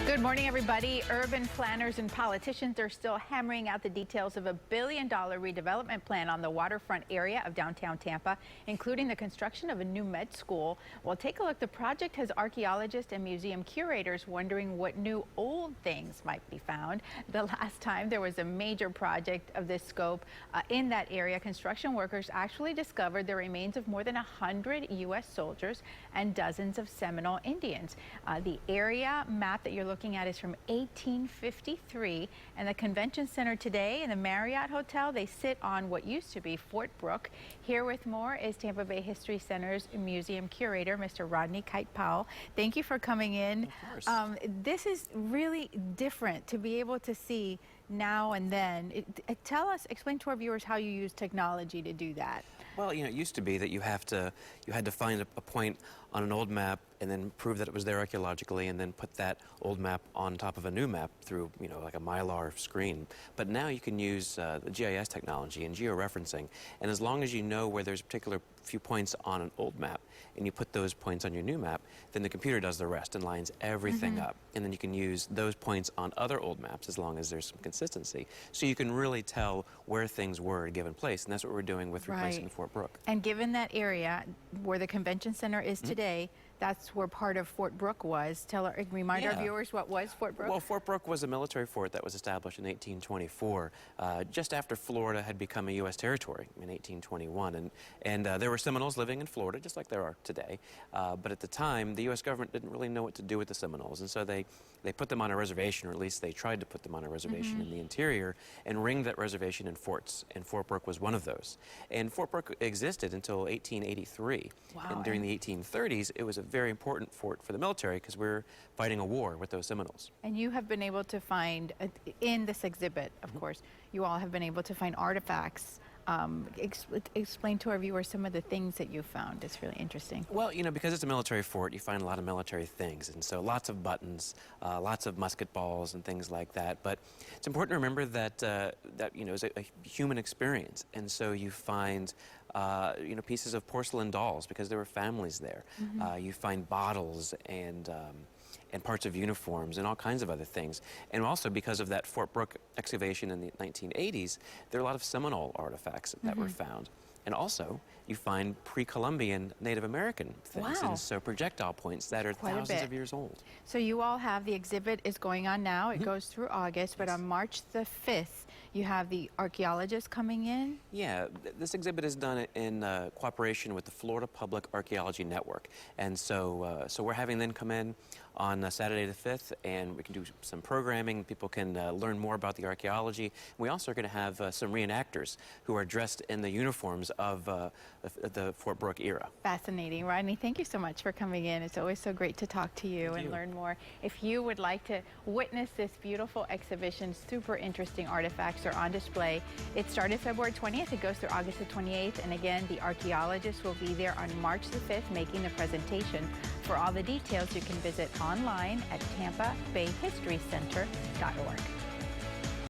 Good morning, everybody. Urban planners and politicians are still hammering out the details of a $1 billion redevelopment plan on the waterfront area of downtown Tampa, including the construction of a new med school. Well, take a look. The project has archaeologists and museum curators wondering what new old things might be found. The last time there was a major project of this scope in that area, construction workers actually discovered the remains of more than 100 U.S. soldiers and dozens of Seminole Indians. The area map that you're looking at is from 1853, and the convention center today and the Marriott Hotel, they sit on what used to be Fort Brooke. Here with more is Tampa Bay History Center's museum curator, Mr. Rodney Kite-Powell. Thank you for coming in. Of course. This is really different to be able to see now and then. Explain to our viewers how you use technology to do that. Well, it used to be that you had to find a point on an old map and then prove that it was there archaeologically and then put that old map on top of a new map through, like a Mylar screen. But now you can use the GIS technology and georeferencing, and as long as you know where there's a particular few points on an old map and you put those points on your new map, then the computer does the rest and lines everything up. And then you can use those points on other old maps as long as there's some consistency. So you can really tell where things were at a given place, and that's what we're doing with replacing Fort Brooke. And given that area where the convention center is today, that's where part of Fort Brooke was. Remind our viewers, what was Fort Brooke? Well, Fort Brooke was a military fort that was established in 1824, just after Florida had become a U.S. territory in 1821. And there were Seminoles living in Florida, just like there are today. But at the time, the U.S. government didn't really know what to do with the Seminoles, and so they put them on a reservation, or at least they tried to put them on a reservation in the interior, and ringed that reservation in forts, and Fort Brooke was one of those. And Fort Brooke existed until 1883. Wow. And during the 1830s, it was a very important fort for the military because we were fighting a war with those Seminoles. And you have been able to find, in this exhibit, of course, you all have been able to find artifacts. Explain to our viewers some of the things that you found. It's really interesting. Well, because it's a military fort, you find a lot of military things, and so lots of buttons, lots of musket balls and things like that. But it's important to remember that it's a human experience, and so you find pieces of porcelain dolls because there were families there. You find bottles and parts of uniforms and all kinds of other things. And also because of that Fort Brooke excavation in the 1980s, there are a lot of Seminole artifacts that were found. And also, you find pre-Columbian Native American things, and so projectile points that are thousands of years old. So you all have, the exhibit is going on now. It goes through August, but on March the 5th, you have the archaeologists coming in? Yeah, this exhibit is done in cooperation with the Florida Public Archaeology Network. And so we're having them come in on Saturday the 5th, and we can do some programming. People can learn more about the archaeology. We also are going to have some reenactors who are dressed in the uniforms of the Fort Brooke era. Fascinating. Rodney, thank you so much for coming in. It's always so great to talk to you and learn more. If you would like to witness this beautiful exhibition, super interesting artifacts are on display. It started February 20th. It goes through August the 28th. And again, the archaeologists will be there on March the 5th making the presentation. For all the details, you can visit online at TampaBayHistoryCenter.org.